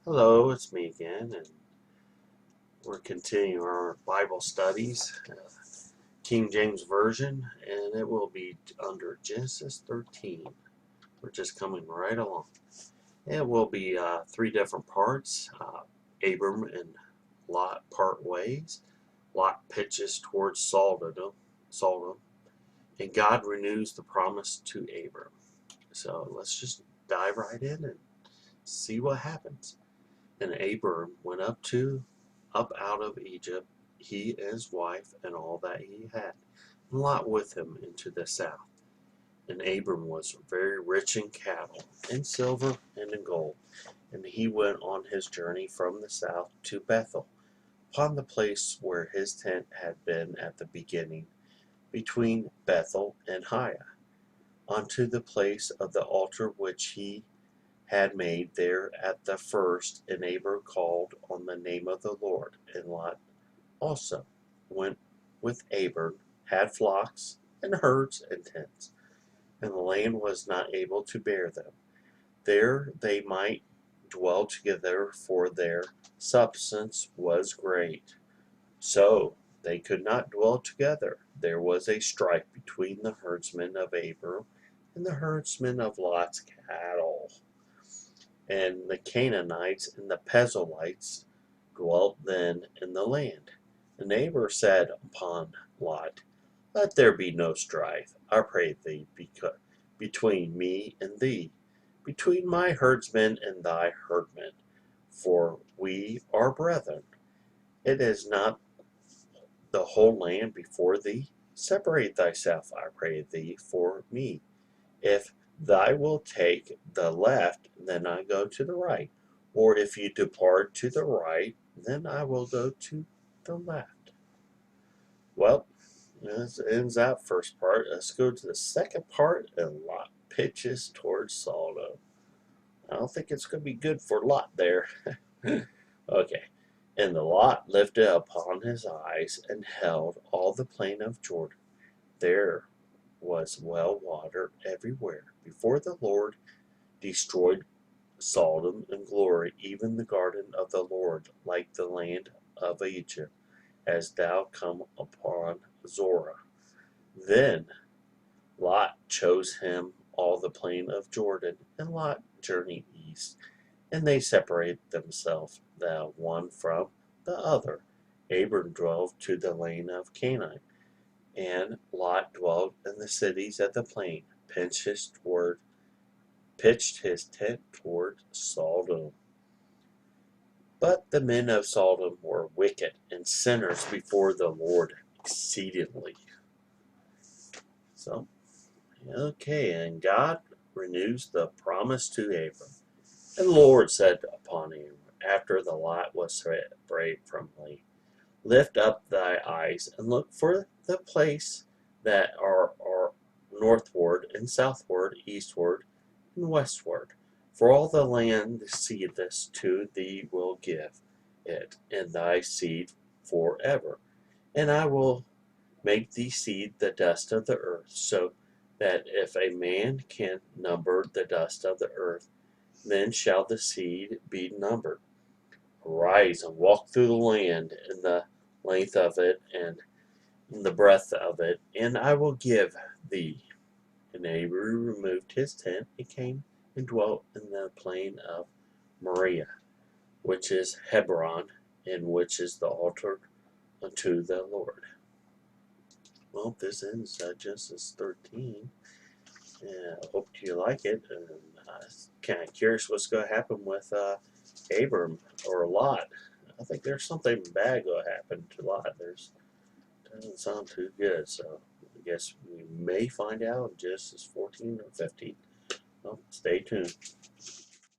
Hello, it's me again, and we're continuing our Bible studies, King James Version, and it will be under Genesis 13. We're just coming right along. It will be three different parts. Abram and Lot part ways. Lot pitches towards Sodom, and God renews the promise to Abram. So let's just dive right in and see what happens. And Abram went up out of Egypt, he and his wife, and all that he had, and Lot with him into the south. And Abram was very rich in cattle, in silver, and in gold. And he went on his journey from the south to Bethel, upon the place where his tent had been at the beginning, between Bethel and Hiah, unto the place of the altar which he had made there at the first, and Abram called on the name of the Lord. And Lot also went with Abram, had flocks and herds and tents, and the land was not able to bear them. There they might dwell together, for their substance was great. So they could not dwell together. There was a strife between the herdsmen of Abram and the herdsmen of Lot's cattle. And the Canaanites and the Perizzites dwelt then in the land. The neighbor said upon Lot, Let there be no strife, I pray thee, between me and thee, between my herdsmen and thy herdmen, for we are brethren. It is not the whole land before thee. Separate thyself, I pray thee, for me. If thou wilt take the left, then I go to the right. Or if you depart to the right, then I will go to the left. Well, this ends that first part. Let's go to the second part, and Lot pitches towards Sodom. I don't think it's going to be good for Lot there. Okay. And the Lot lifted upon his eyes and held all the plain of Jordan. There was well water everywhere. Before the Lord destroyed Sodom and glory, even the garden of the Lord, like the land of Egypt, as thou come upon Zorah. Then Lot chose him all the plain of Jordan, and Lot journeyed east, and they separated themselves the one from the other. Abram dwelt to the land of Canaan, and Lot dwelt in the cities of the plain, pitched his tent toward Sodom. But the men of Sodom were wicked and sinners before the Lord exceedingly. So, okay, and God renews the promise to Abram. And the Lord said upon him, after the Lot was separated from thee, Lift up thy eyes and look for the place that are northward and southward, eastward and westward. For all the land seedless to thee will give it, and thy seed forever. And I will make thee seed the dust of the earth, so that if a man can number the dust of the earth, then shall the seed be numbered. Arise and walk through the land in the length of it and in the breadth of it, and I will give thee. And Abram removed his tent and came and dwelt in the plain of Moriah, which is Hebron, and which is the altar unto the Lord. Well, this ends Genesis 13. And I hope you like it. And I'm kind of curious what's going to happen with Abram or Lot. I think there's something bad going to happen to Lot. Doesn't sound too good. So I guess we may find out in Genesis 14 or 15. Well, stay tuned.